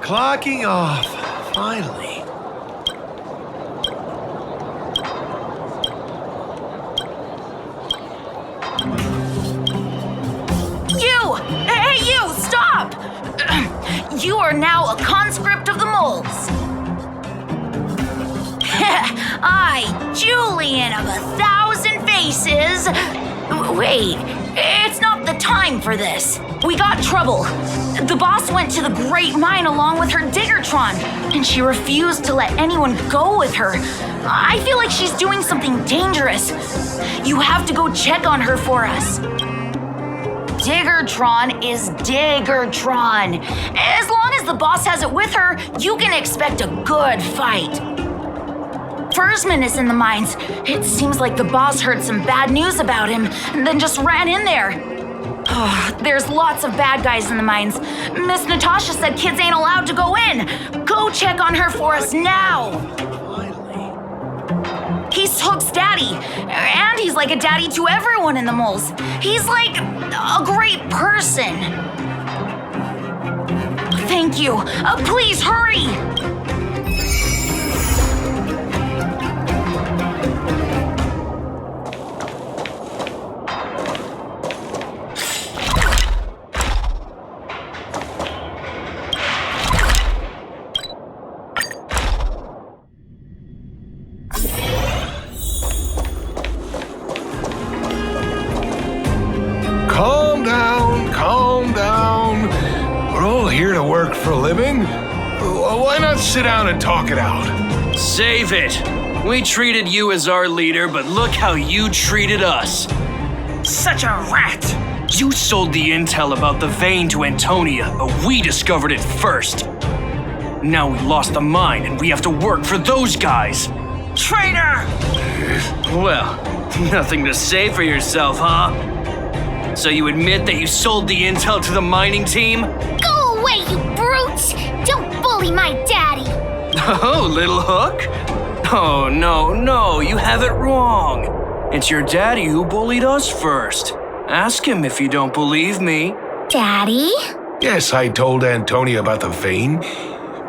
Clocking off, finally. You! Hey, you! Stop! You are now a conscript of the moles. I, Julian of 1,000 faces. Wait, it's not the time for this. We got trouble. The boss went to the Great Mine along with her Diggertron, and she refused to let anyone go with her. I feel like she's doing something dangerous. You have to go check on her for us. Diggertron is Diggertron. As long as the boss has it with her, you can expect a good fight. Foreman is in the mines. It seems like the boss heard some bad news about him and then just ran in there. There's lots of bad guys in the mines. Miss Natasha said kids ain't allowed to go in. Go check on her for us now. He's Hook's daddy, and he's like a daddy to everyone in the moles. He's like a great person. Thank you. Please hurry. Calm down. We're all here to work for a living. Why not sit down and talk it out? Save it. We treated you as our leader, but look how you treated us. Such a rat. You sold the intel about the vein to Antonia, but we discovered it first. Now we lost the mine and we have to work for those guys. Traitor! Well, nothing to say for yourself, huh? So you admit that you sold the intel to the mining team? Go away, you brutes! Don't bully my daddy! Oh, little Hook? Oh, no, you have it wrong. It's your daddy who bullied us first. Ask him if you don't believe me. Daddy? Yes, I told Antonia about the vein,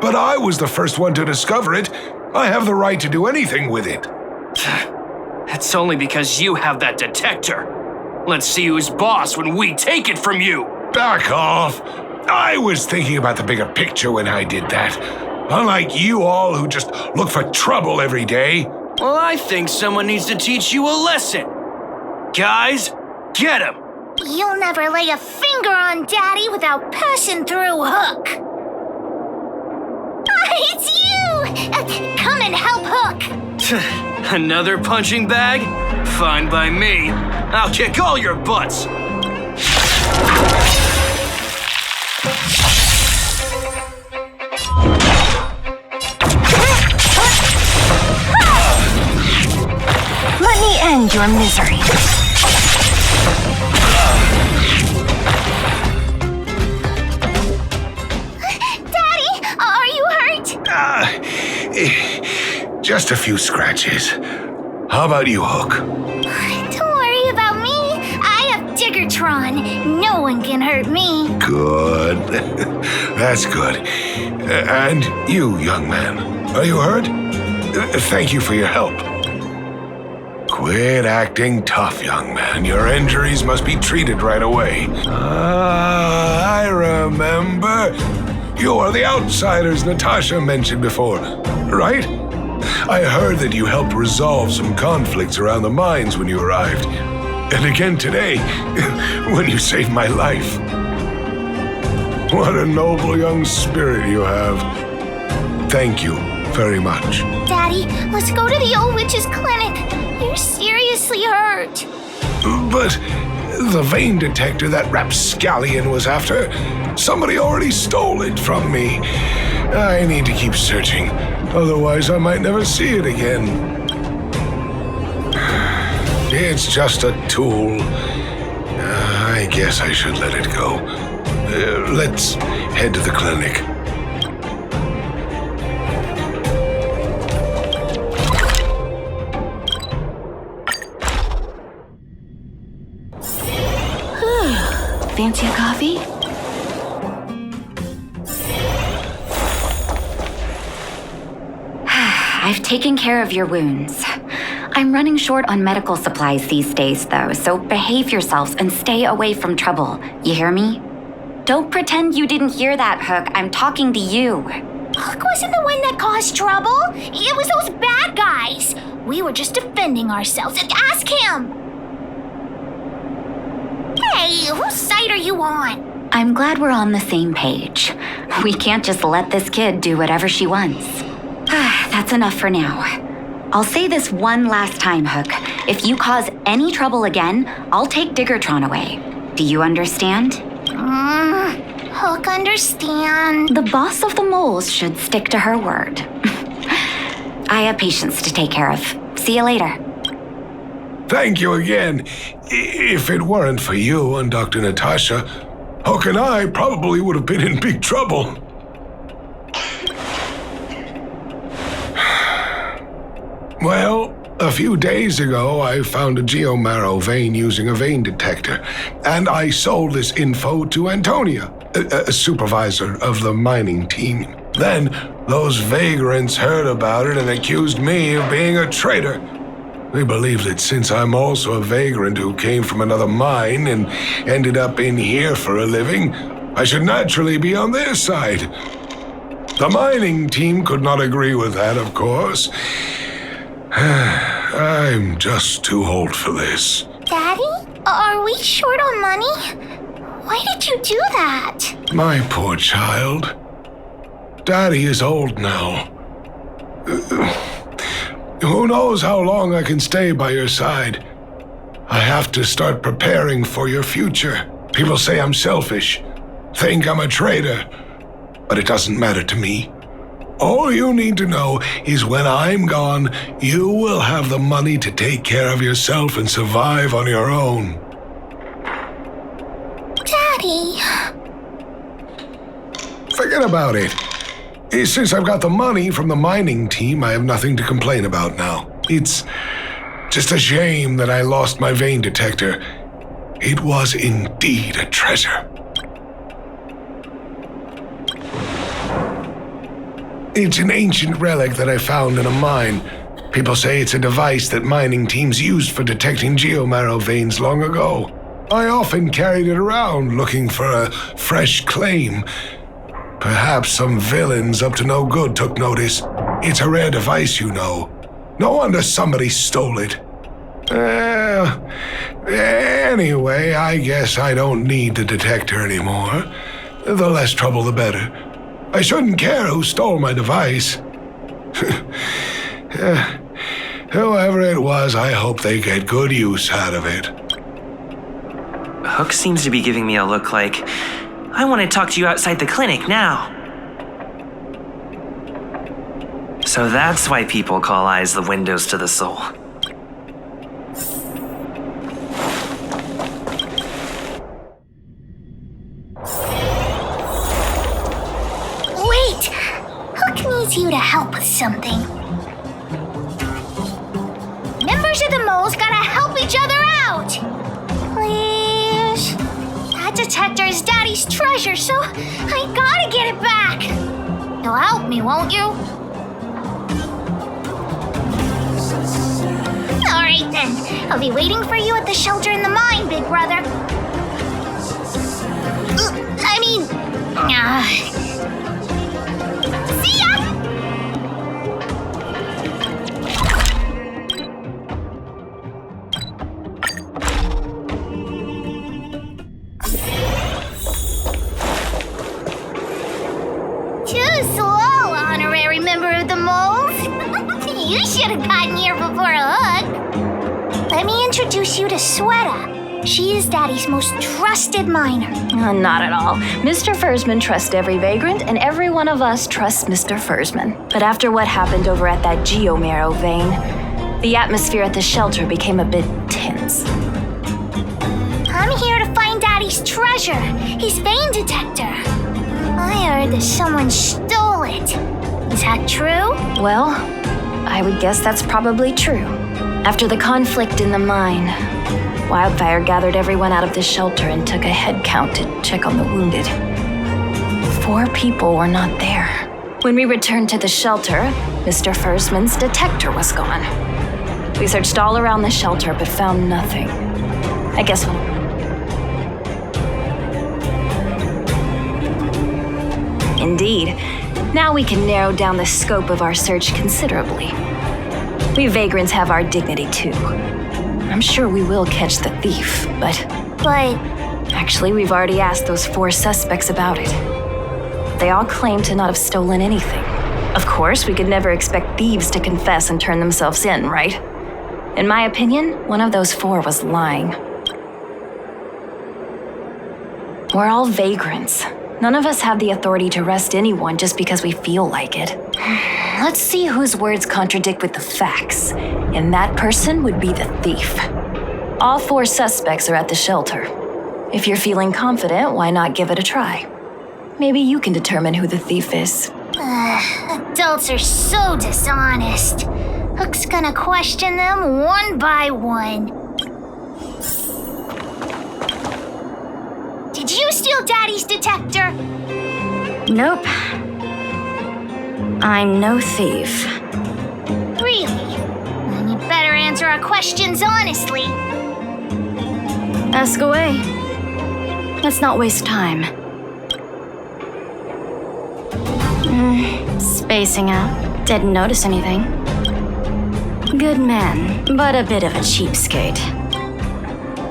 but I was the first one to discover it. I have the right to do anything with it. That's only because you have that detector. Let's see who's boss when we take it from you. Back off. I was thinking about the bigger picture when I did that. Unlike you all who just look for trouble every day. Well, I think someone needs to teach you a lesson. Guys, get him. You'll never lay a finger on Daddy without passing through Hook. It's you! Come and help Hook. Another punching bag? Fine by me. I'll kick all your butts. Let me end your misery. Daddy, are you hurt? Just a few scratches. How about you, Hook? Don't worry about me. I have Diggertron. No one can hurt me. Good. That's good. And you, young man, are you hurt? Thank you for your help. Quit acting tough, young man. Your injuries must be treated right away. I remember. You are the outsiders Natasha mentioned before, right? I heard that you helped resolve some conflicts around the mines when you arrived. And again today, when you saved my life. What a noble young spirit you have. Thank you very much. Daddy, let's go to the old witch's clinic. You're seriously hurt. But the vein detector that rapscallion was after, somebody already stole it from me. I need to keep searching, otherwise I might never see it again. It's just a tool. I guess I should let it go. Let's head to the clinic. Fancy a coffee? I've taken care of your wounds. I'm running short on medical supplies these days, though, so behave yourselves and stay away from trouble. You hear me? Don't pretend you didn't hear that, Hook. I'm talking to you. Hook wasn't the one that caused trouble. It was those bad guys. We were just defending ourselves. Ask him. Hey, whose side are you on? I'm glad we're on the same page. We can't just let this kid do whatever she wants. That's enough for now. I'll say this one last time, Hook. If you cause any trouble again, I'll take Diggertron away. Do you understand? Hook, understand. The boss of the moles should stick to her word. I have patients to take care of. See you later. Thank you again. If it weren't for you and Dr. Natasha, Hook and I probably would have been in big trouble. Well, a few days ago, I found a geomarrow vein using a vein detector, and I sold this info to Antonia, a supervisor of the mining team. Then, those vagrants heard about it and accused me of being a traitor. They believe that since I'm also a vagrant who came from another mine and ended up in here for a living, I should naturally be on their side. The mining team could not agree with that, of course. I'm just too old for this. Daddy? Are we short on money? Why did you do that? My poor child. Daddy is old now. Who knows how long I can stay by your side? I have to start preparing for your future. People say I'm selfish, think I'm a traitor, but it doesn't matter to me. All you need to know is when I'm gone, you will have the money to take care of yourself and survive on your own. Daddy. Forget about it. Since I've got the money from the mining team, I have nothing to complain about now. It's just a shame that I lost my vein detector. It was indeed a treasure. It's an ancient relic that I found in a mine. People say it's a device that mining teams used for detecting geomarrow veins long ago. I often carried it around looking for a fresh claim. Perhaps some villains up to no good took notice. It's a rare device, you know. No wonder somebody stole it. Anyway, I guess I don't need the detector anymore. The less trouble, the better. I shouldn't care who stole my device. Whoever it was, I hope they get good use out of it. Hook seems to be giving me a look like, I want to talk to you outside the clinic now. So that's why people call eyes the windows to the soul. Wait! Hook needs you to help with something. Members of the moles gotta help each other out! Please? That detector is Daddy's treasure, so I gotta get it back! You'll help me, won't you? Alright then, I'll be waiting for you at the shelter in the mine, big brother. See ya! Too slow, honorary member of the moles. You should have gotten here before Hook. Let me introduce you to Sweta. She is Daddy's most trusted miner. Not at all. Mr. Fursman trusts every vagrant, and every one of us trusts Mr. Fursman. But after what happened over at that geomarrow vein, the atmosphere at the shelter became a bit tense. I'm here to find Daddy's treasure, his vein detector. I heard that someone stole it. Is that true? Well, I would guess that's probably true. After the conflict in the mine, Wildfire gathered everyone out of the shelter and took a head count to check on the wounded. 4 people were not there. When we returned to the shelter, Mr. Fursman's detector was gone. We searched all around the shelter but found nothing. I guess Indeed. Now we can narrow down the scope of our search considerably. We vagrants have our dignity too. I'm sure we will catch the thief, but... Actually, we've already asked those 4 suspects about it. They all claim to not have stolen anything. Of course, we could never expect thieves to confess and turn themselves in, right? In my opinion, one of those 4 was lying. We're all vagrants. None of us have the authority to arrest anyone just because we feel like it. Let's see whose words contradict with the facts. And that person would be the thief. All 4 suspects are at the shelter. If you're feeling confident, why not give it a try? Maybe you can determine who the thief is. Adults are so dishonest. Hook's gonna question them one by one. Did you steal Daddy's detector? Nope. I'm no thief. Really? Then you better answer our questions honestly. Ask away. Let's not waste time. Spacing out. Didn't notice anything. Good man, but a bit of a cheapskate.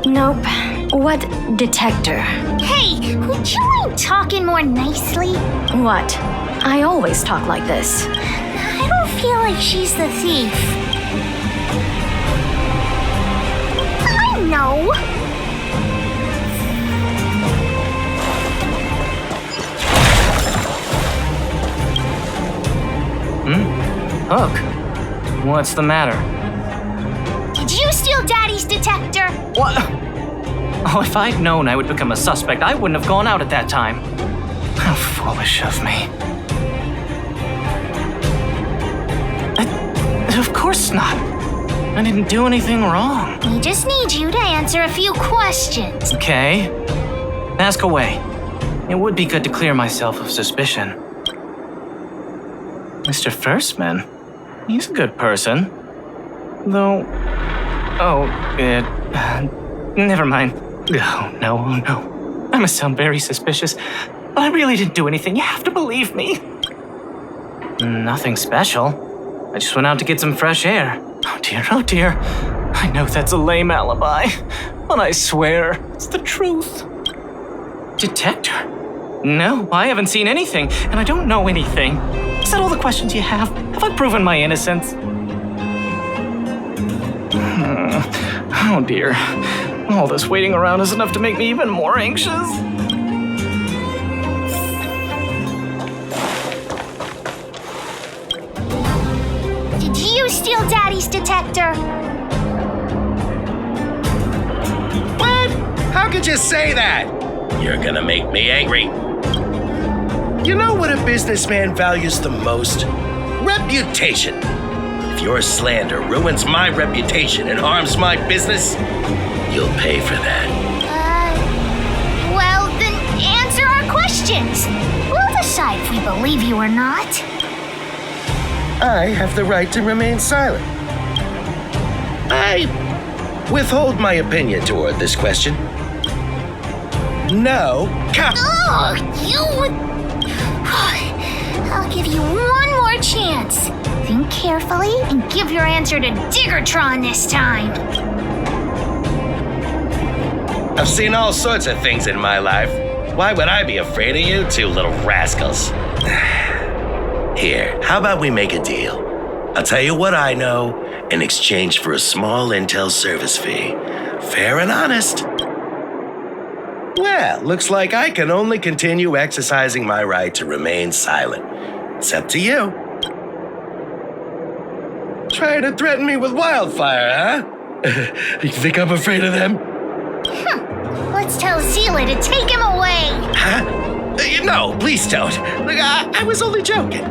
Nope. What detector? Hey, would you mind talking more nicely? What? I always talk like this. I don't feel like she's the thief. I know. Hook? What's the matter? Did you steal Daddy's detector? What? Oh, if I'd known I would become a suspect, I wouldn't have gone out at that time. How foolish of me. Of course not. I didn't do anything wrong. We just need you to answer a few questions. Okay. Ask away. It would be good to clear myself of suspicion. Mr. Fursman? He's a good person. Though... never mind. Oh, no. I must sound very suspicious, but I really didn't do anything. You have to believe me. Nothing special. I just went out to get some fresh air. Oh dear. I know that's a lame alibi, but I swear it's the truth. Detector? No, I haven't seen anything, and I don't know anything. Is that all the questions you have? Have I proven my innocence? Oh dear. All this waiting around is enough to make me even more anxious. Did you steal Daddy's detector? What? How could you say that? You're gonna make me angry. You know what a businessman values the most? Reputation. If your slander ruins my reputation and harms my business, you'll pay for that. Well, then answer our questions. We'll decide if we believe you or not. I have the right to remain silent. I withhold my opinion toward this question. No. I'll give you one more chance. Think carefully and give your answer to Diggertron this time. I've seen all sorts of things in my life. Why would I be afraid of you two little rascals? Here, how about we make a deal? I'll tell you what I know in exchange for a small intel service fee. Fair and honest. Well, looks like I can only continue exercising my right to remain silent. It's up to you. Trying to threaten me with wildfire, huh? You think I'm afraid of them? Let's tell Zila to take him away. Huh? No, please don't. Look, I was only joking.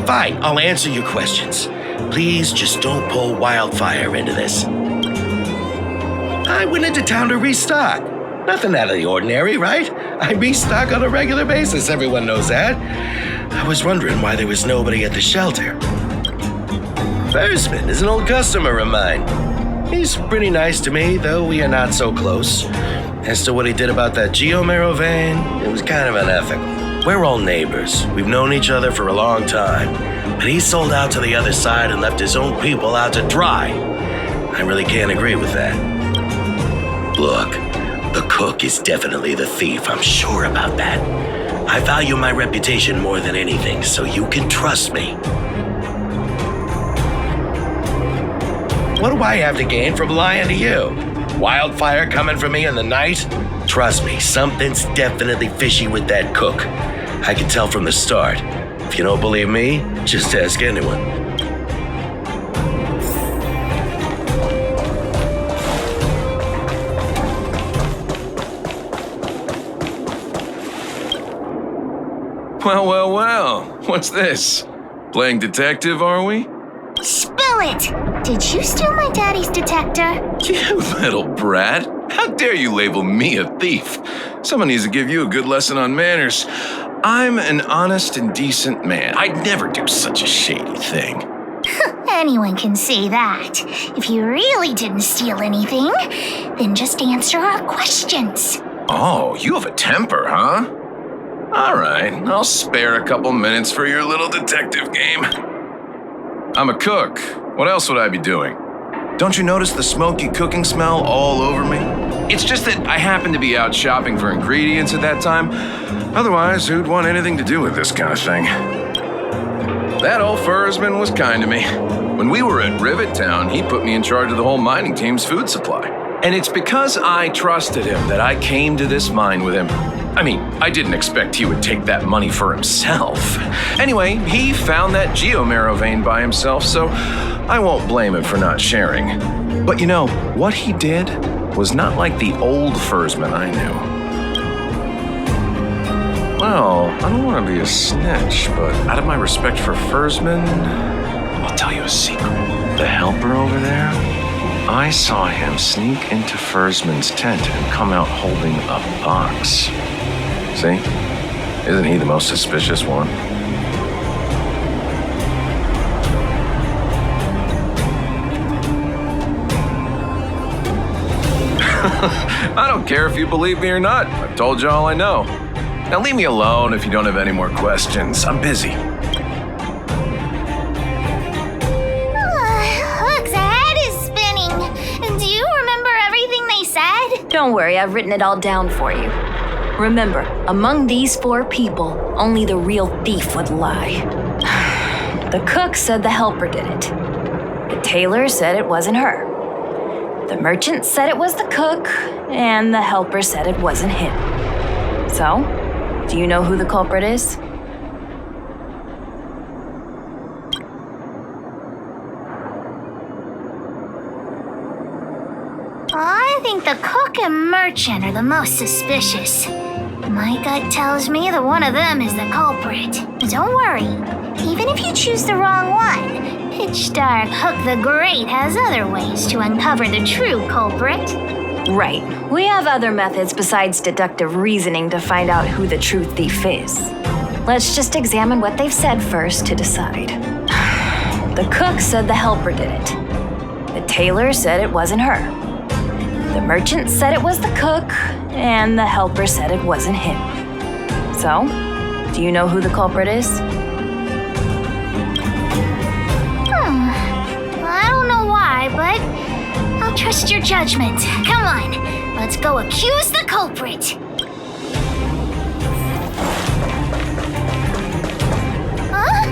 Fine, I'll answer your questions. Please just don't pull wildfire into this. I went into town to restock. Nothing out of the ordinary, right? I restock on a regular basis, everyone knows that. I was wondering why there was nobody at the shelter. Foreman is an old customer of mine. He's pretty nice to me, though we are not so close. As to what he did about that geomarrow vein, it was kind of unethical. We're all neighbors. We've known each other for a long time. But he sold out to the other side and left his own people out to dry. I really can't agree with that. Look, the cook is definitely the thief. I'm sure about that. I value my reputation more than anything, so you can trust me. What do I have to gain from lying to you? Wildfire coming for me in the night? Trust me, something's definitely fishy with that cook. I can tell from the start. If you don't believe me, just ask anyone. Well. What's this? Playing detective, are we? Spill it! Did you steal my daddy's detector? You little brat. How dare you label me a thief? Someone needs to give you a good lesson on manners. I'm an honest and decent man. I'd never do such a shady thing. Anyone can say that. If you really didn't steal anything, then just answer our questions. Oh, you have a temper, huh? All right, I'll spare a couple minutes for your little detective game. I'm a cook. What else would I be doing? Don't you notice the smoky cooking smell all over me? It's just that I happened to be out shopping for ingredients at that time. Otherwise, who'd want anything to do with this kind of thing? That old Foreman was kind to me. When we were at Rivet Town, he put me in charge of the whole mining team's food supply. And it's because I trusted him that I came to this mine with him. I mean, I didn't expect he would take that money for himself. Anyway, he found that geomarrow vein by himself, so I won't blame him for not sharing. But you know, what he did was not like the old Foreman I knew. Well, I don't want to be a snitch, but out of my respect for Foreman, I'll tell you a secret. The helper over there, I saw him sneak into Foreman's tent and come out holding a box. See? Isn't he the most suspicious one? I don't care if you believe me or not. I've told you all I know. Now leave me alone if you don't have any more questions. I'm busy. Hook's head is spinning. Do you remember everything they said? Don't worry, I've written it all down for you. Remember, among these 4 people, only the real thief would lie. The cook said the helper did it. The tailor said it wasn't her. The merchant said it was the cook, and the helper said it wasn't him. So, do you know who the culprit is? I think the cook and merchant are the most suspicious. My gut tells me that one of them is the culprit. Don't worry, even if you choose the wrong one, Pitch Dark Hook the Great has other ways to uncover the true culprit. Right. We have other methods besides deductive reasoning to find out who the true thief is. Let's just examine what they've said first to decide. The cook said the helper did it. The tailor said it wasn't her. The merchant said it was the cook, and the helper said it wasn't him. So, do you know who the culprit is? I don't know why, but I'll trust your judgment. Come on, let's go accuse the culprit. Huh?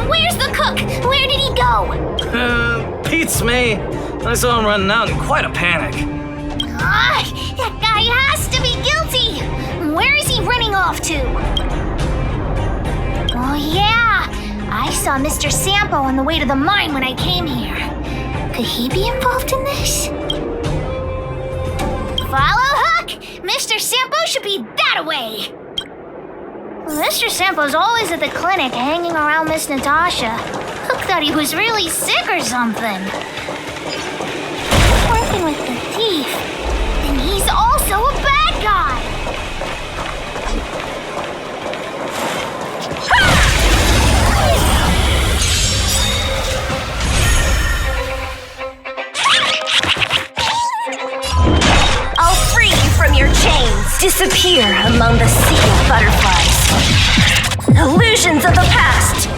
Where's the cook? Where did he go? Beats me. I saw him running out in quite a panic. That guy has to be guilty. Where is he running off to? Oh yeah, I saw Mr. Sampo on the way to the mine when I came here. Could he be involved in this? Follow Hook! Mr. Sampo should be that way. Mr. Sampo's always at the clinic hanging around Miss Natasha. Hook thought he was really sick or something. Working with the thief. And he's also a bad guy. Ha! Illusions of the past!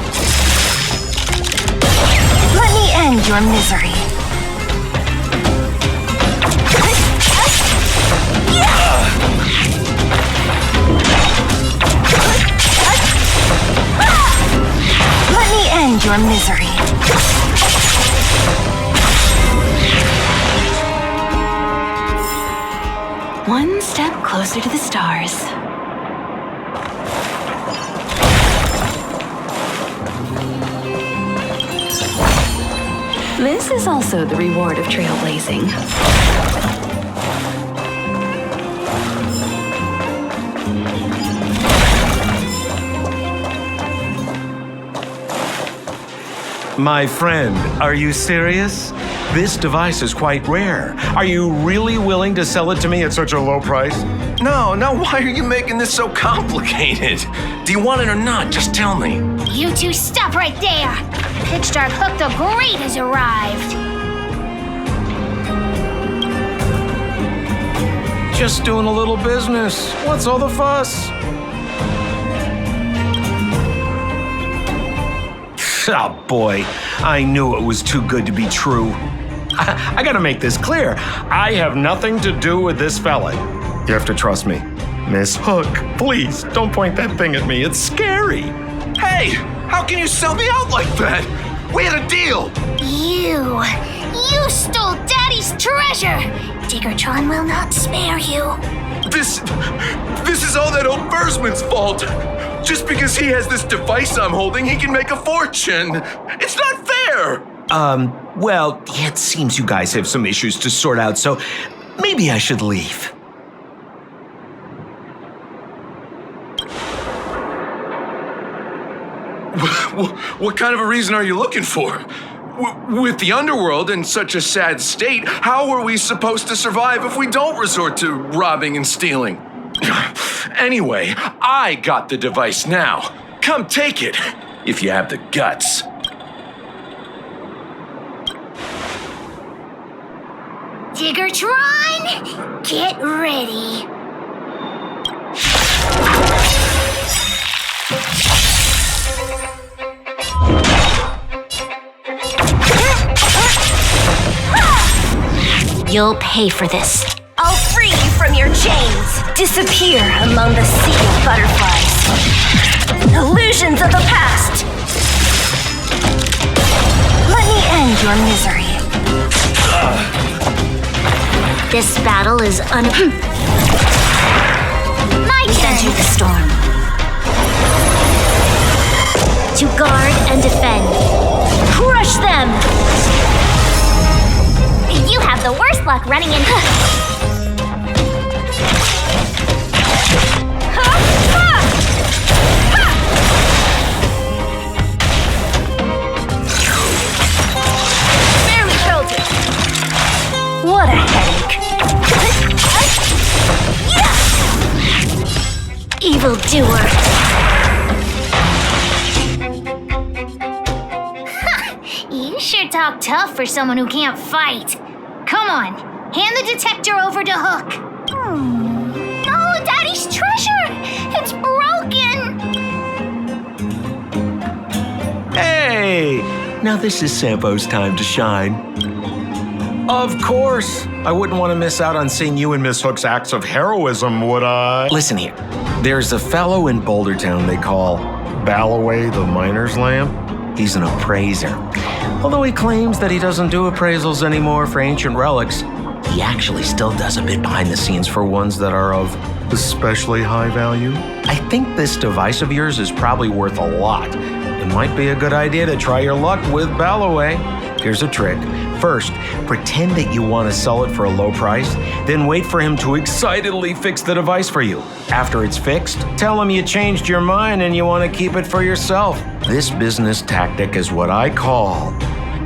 Let me end your misery. Let me end your misery. One step closer to the stars. This is also the reward of trailblazing. My friend, are you serious? This device is quite rare. Are you really willing to sell it to me at such a low price? No, why are you making this so complicated? Do you want it or not? Just tell me. You two stop right there. Pitch Dark Hook the Great has arrived. Just doing a little business. What's all the fuss? Oh boy, I knew it was too good to be true. I gotta make this clear. I have nothing to do with this fella. You have to trust me. Miss Hook, please don't point that thing at me. It's scary. Hey, how can you sell me out like that? We had a deal. You stole Daddy's treasure. Diggertron will not spare you. This is all that old Versman's fault. Just because he has this device I'm holding, he can make a fortune. It's not fair. Well, it seems you guys have some issues to sort out, so maybe I should leave. What kind of a reason are you looking for? With the Underworld in such a sad state, how are we supposed to survive if we don't resort to robbing and stealing? Anyway, I got the device now. Come take it, if you have the guts. Diggertron, get ready. You'll pay for this. I'll free you from your chains. Disappear among the sea of butterflies. Illusions of the past. Let me end your misery. This battle is My turn. Enter the storm. To guard and defend. Crush them! You have the worst luck running in. Barely killed it. What a headache. Evil doer. You sure talk tough for someone who can't fight. Come on, hand the detector over to Hook. No, Daddy's treasure! It's broken! Hey! Now this is Sampo's time to shine. Of course! I wouldn't want to miss out on seeing you and Miss Hook's acts of heroism, would I? Listen here. There's a fellow in Boulder Town they call Balloway the Miner's Lamp. He's an appraiser. Although he claims that he doesn't do appraisals anymore for ancient relics, he actually still does a bit behind the scenes for ones that are of especially high value. I think this device of yours is probably worth a lot. It might be a good idea to try your luck with Balloway. Here's a trick. First, pretend that you want to sell it for a low price, then wait for him to excitedly fix the device for you. After it's fixed, tell him you changed your mind and you want to keep it for yourself. This business tactic is what I call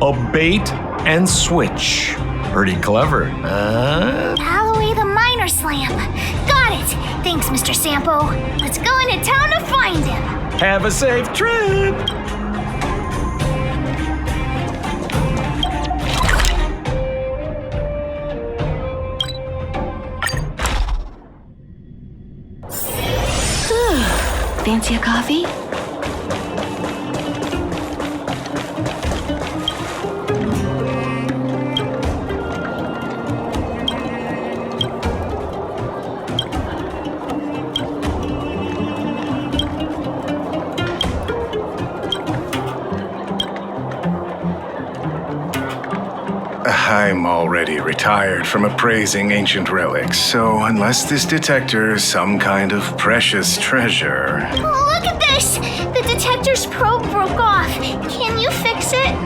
a bait and switch. Pretty clever, huh? Balloway the Miner's Lamp. Got it. Thanks, Mr. Sampo. Let's go into town to find him. Have a safe trip! Fancy a coffee? I'm already retired from appraising ancient relics, so unless this detector is some kind of precious treasure... Oh, look at this! The detector's probe broke off. Can you fix it?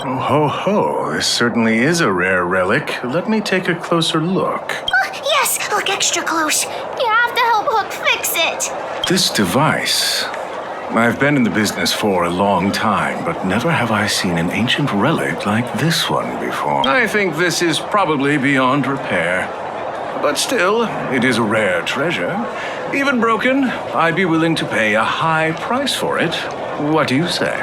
Oh, ho, ho. This certainly is a rare relic. Let me take a closer look. Yes, look extra close. You have to help Hook fix it. This device... I've been in the business for a long time, but never have I seen an ancient relic like this one before. I think this is probably beyond repair. But still, it is a rare treasure. Even broken, I'd be willing to pay a high price for it. What do you say?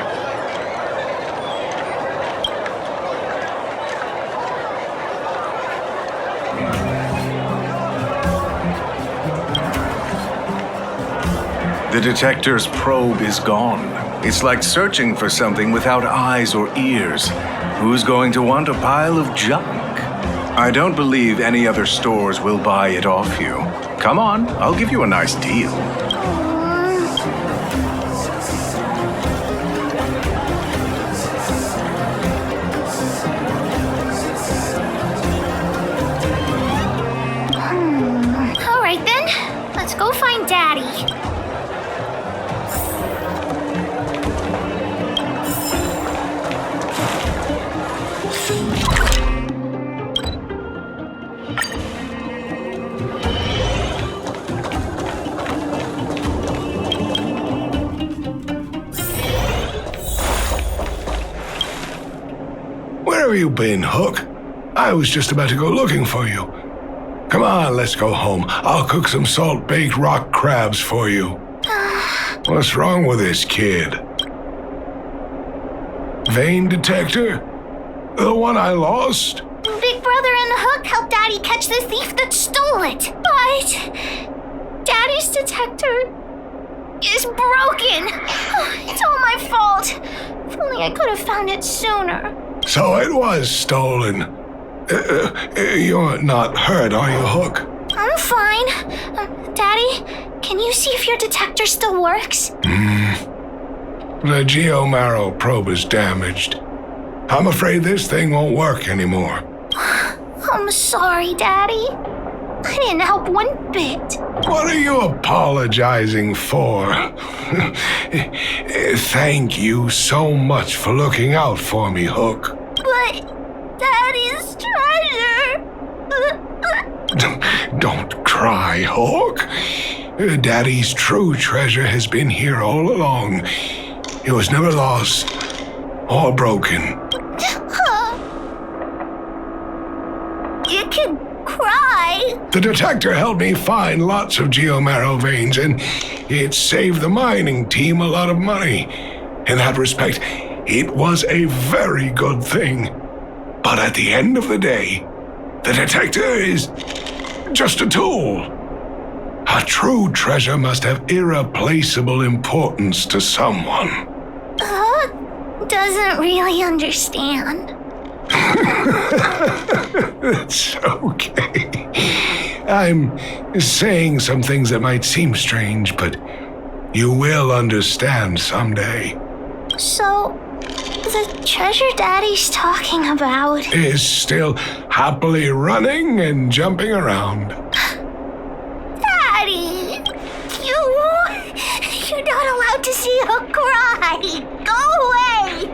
The detector's probe is gone. It's like searching for something without eyes or ears. Who's going to want a pile of junk? I don't believe any other stores will buy it off you. Come on, I'll give you a nice deal. All right then, let's go find Daddy. Where have you been, Hook? I was just about to go looking for you. Come on, let's go home. I'll cook some salt-baked rock crabs for you. What's wrong with this kid? Vein detector? The one I lost? Big Brother and Hook helped Daddy catch the thief that stole it. But Daddy's detector is broken. It's all my fault. If only I could have found it sooner. So it was stolen. You're not hurt, are you, Hook? I'm fine. Daddy, can you see if your detector still works? The geomarrow probe is damaged. I'm afraid this thing won't work anymore. I'm sorry, Daddy. I didn't help one bit. What are you apologizing for? Thank you so much for looking out for me, Hook. But Daddy's treasure... Don't cry, Hook. Daddy's true treasure has been here all along. It was never lost or broken. You can cry. The detector helped me find lots of geomarrow veins, and it saved the mining team a lot of money. In that respect, it was a very good thing. But at the end of the day, the detector is just a tool. A true treasure must have irreplaceable importance to someone. Doesn't really understand. It's okay. I'm saying some things that might seem strange, but you will understand someday. So, the treasure Daddy's talking about is still happily running and jumping around. Daddy! You're not allowed to see Hook cry! Go away!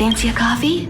Fancy a coffee?